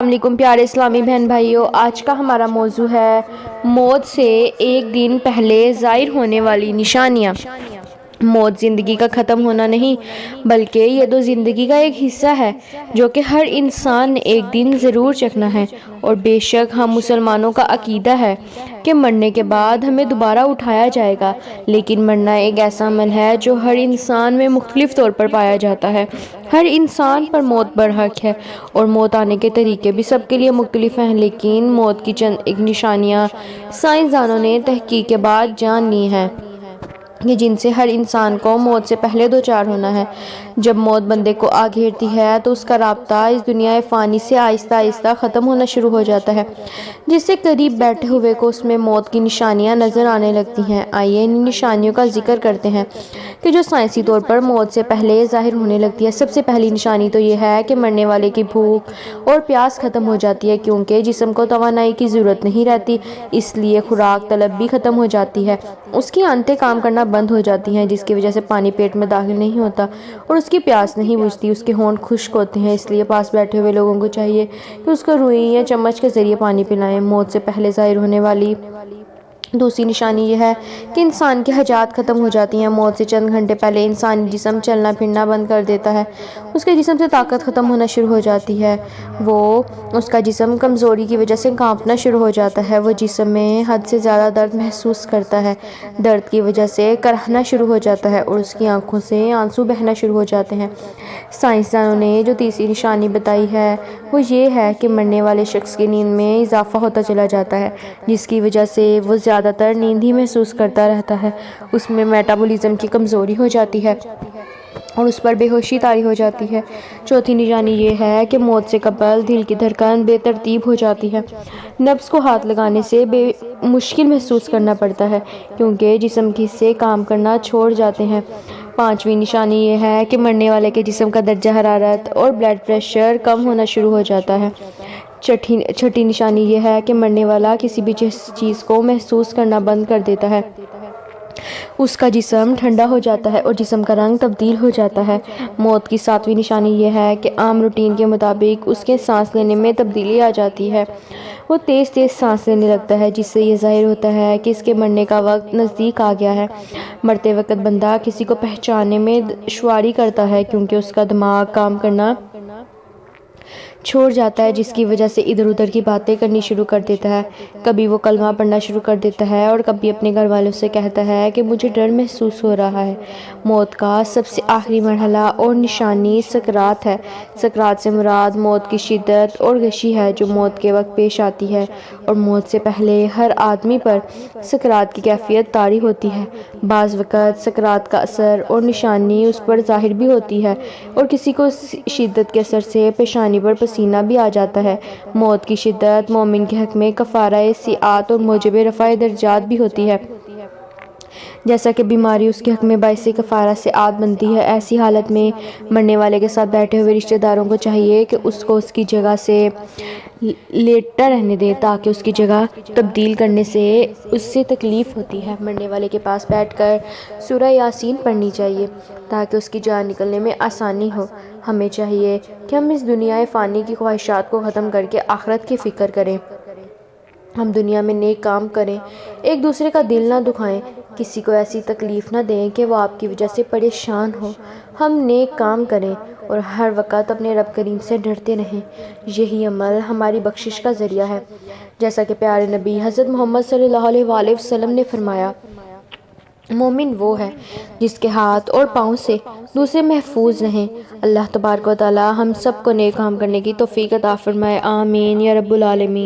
السلام علیکم پیارے اسلامی بہن بھائیوں، آج کا ہمارا موضوع ہے موت سے ایک دن پہلے ظاہر ہونے والی نشانیاں۔ موت زندگی کا ختم ہونا نہیں بلکہ یہ تو زندگی کا ایک حصہ ہے جو کہ ہر انسان نے ایک دن ضرور چکھنا ہے، اور بے شک ہم مسلمانوں کا عقیدہ ہے کہ مرنے کے بعد ہمیں دوبارہ اٹھایا جائے گا، لیکن مرنا ایک ایسا عمل ہے جو ہر انسان میں مختلف طور پر پایا جاتا ہے۔ ہر انسان پر موت برحق ہے اور موت آنے کے طریقے بھی سب کے لیے مختلف ہیں، لیکن موت کی چند ایک نشانیاں سائنسدانوں نے تحقیق کے بعد جان لی ہیں کہ جن سے ہر انسان کو موت سے پہلے دوچار ہونا ہے۔ جب موت بندے کو آ گھیرتی ہے تو اس کا رابطہ اس دنیا فانی سے آہستہ آہستہ ختم ہونا شروع ہو جاتا ہے، جس سے قریب بیٹھے ہوئے کو اس میں موت کی نشانیاں نظر آنے لگتی ہیں۔ آئیے ان نشانیوں کا ذکر کرتے ہیں کہ جو سائنسی طور پر موت سے پہلے ظاہر ہونے لگتی ہے۔ سب سے پہلی نشانی تو یہ ہے کہ مرنے والے کی بھوک اور پیاس ختم ہو جاتی ہے، کیونکہ جسم کو توانائی کی ضرورت نہیں رہتی، اس لیے خوراک طلب بھی ختم ہو جاتی ہے۔ اس کی آنتیں کام کرنا بند ہو جاتی ہیں، جس کی وجہ سے پانی پیٹ میں داخل نہیں ہوتا، اور اس کی پیاس نہیں بجھتی۔ اس کے ہونٹ خشک ہوتے ہیں، اس لیے پاس بیٹھے ہوئے لوگوں کو چاہیے کہ اس کو روئی یا چمچ کے ذریعے پانی پلائیں۔ موت سے پہلے ظاہر ہونے والی دوسری نشانی یہ ہے کہ انسان کی حاجات ختم ہو جاتی ہیں۔ موت سے چند گھنٹے پہلے انسانی جسم چلنا پھرنا بند کر دیتا ہے، اس کے جسم سے طاقت ختم ہونا شروع ہو جاتی ہے، اس کا جسم کمزوری کی وجہ سے کانپنا شروع ہو جاتا ہے، وہ جسم میں حد سے زیادہ درد محسوس کرتا ہے، درد کی وجہ سے کرہنا شروع ہو جاتا ہے، اور اس کی آنکھوں سے آنسو بہنا شروع ہو جاتے ہیں۔ سائنسدانوں نے جو تیسری نشانی بتائی ہے وہ یہ ہے کہ مرنے والے شخص کی نیند میں اضافہ ہوتا چلا جاتا ہے، جس کی وجہ سے وہ زیادہ تر نیند ہی محسوس کرتا رہتا ہے، اس میں میٹابولزم کی کمزوری ہو جاتی ہے اور اس پر بے ہوشی طاری ہو جاتی ہے۔ چوتھی نشانی یہ ہے کہ موت سے قبل دل کی دھڑکن بے ترتیب ہو جاتی ہے، نبض کو ہاتھ لگانے سے مشکل محسوس کرنا پڑتا ہے، کیونکہ جسم کے حصے کام کرنا چھوڑ جاتے ہیں۔ پانچویں نشانی یہ ہے کہ مرنے والے کے جسم کا درجہ حرارت اور بلڈ پریشر کم ہونا شروع ہو جاتا ہے۔ چھٹی نشانی یہ ہے کہ مرنے والا کسی بھی چیز کو محسوس کرنا بند کر دیتا ہے، اس کا جسم ٹھنڈا ہو جاتا ہے اور جسم کا رنگ تبدیل ہو جاتا ہے۔ موت کی ساتویں نشانی یہ ہے کہ عام روٹین کے مطابق اس کے سانس لینے میں تبدیلی آ جاتی ہے، وہ تیز تیز سانس لینے لگتا ہے، جس سے یہ ظاہر ہوتا ہے کہ اس کے مرنے کا وقت نزدیک آ گیا ہے۔ مرتے وقت بندہ کسی کو پہچاننے میں دشواری کرتا ہے، کیونکہ اس کا دماغ کام کرنا چھوڑ جاتا ہے، جس کی وجہ سے ادھر ادھر کی باتیں کرنی شروع کر دیتا ہے۔ کبھی وہ کلمہ پڑھنا شروع کر دیتا ہے اور کبھی اپنے گھر والوں سے کہتا ہے کہ مجھے ڈر محسوس ہو رہا ہے۔ موت کا سب سے آخری مرحلہ اور نشانی سکرات ہے۔ سکرات سے مراد موت کی شدت اور غشی ہے جو موت کے وقت پیش آتی ہے، اور موت سے پہلے ہر آدمی پر سکرات کی کیفیت طاری ہوتی ہے۔ بعض وقت سکرات کا اثر اور نشانی اس پر ظاہر بھی ہوتی ہے، اور کسی کو شدت کے اثر سے پیشانی پر پسینہ بھی آ جاتا ہے۔ موت کی شدت مومن کے حق میں کفارہ سیئات اور موجب رفع درجات بھی ہوتی ہے، جیسا کہ بیماری اس کے حق میں باعث کفارہ سیئات بنتی ہے۔ ایسی حالت میں مرنے والے کے ساتھ بیٹھے ہوئے رشتہ داروں کو چاہیے کہ اس کو اس کی جگہ سے لیٹا رہنے دیں، تاکہ اس کی جگہ تبدیل کرنے سے اس سے تکلیف ہوتی ہے۔ مرنے والے کے پاس بیٹھ کر سورہ یاسین پڑھنی چاہیے تاکہ اس کی جان نکلنے میں آسانی ہو۔ ہمیں چاہیے کہ ہم اس دنیا فانی کی خواہشات کو ختم کر کے آخرت کی فکر کریں، ہم دنیا میں نیک کام کریں، ایک دوسرے کا دل نہ دکھائیں، کسی کو ایسی تکلیف نہ دیں کہ وہ آپ کی وجہ سے پریشان ہو۔ ہم نیک کام کریں اور ہر وقت اپنے رب کریم سے ڈرتے رہیں، یہی عمل ہماری بخشش کا ذریعہ ہے۔ جیسا کہ پیارے نبی حضرت محمد صلی اللہ علیہ وآلہ وسلم نے فرمایا، مومن وہ ہے جس کے ہاتھ اور پاؤں سے دوسرے محفوظ رہیں۔ اللہ تبارک و تعالی ہم سب کو نیک کام کرنے کی توفیق عطا فرمائے، آمین یا رب العالمین۔